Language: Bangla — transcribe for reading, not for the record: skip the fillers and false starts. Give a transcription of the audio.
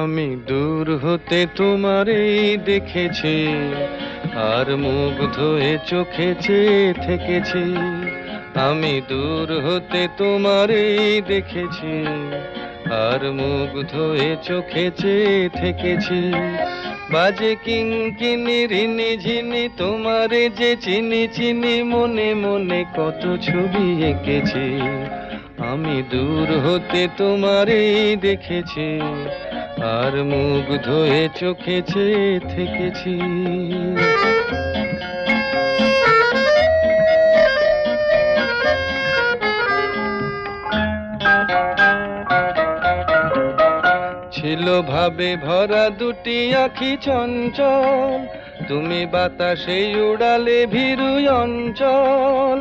আমি দূর হতে তোমারই দেখেছি, আর মুগ্ধ হয়ে চোখে চেয়ে থেকেছি। আমি দূর হতে তোমারই দেখেছি, আর মুগ্ধ হয়ে চোখে চেয়ে থেকেছি। বাজে কিঙ্কিনি রিনি ঝিনি তোমারে যে চিনি চিনি, মনে মনে কত ছবি এঁকেছি। আমি দূর হতে তোমারই দেখেছি, আর মুগ্ধ হয়ে চোখে চেয়ে থেকেছি। ছিল ভাবে ভরা দুটি আঁখি চঞ্চল, তুমি বাতাসে উড়ালে ভীরু অঞ্চল।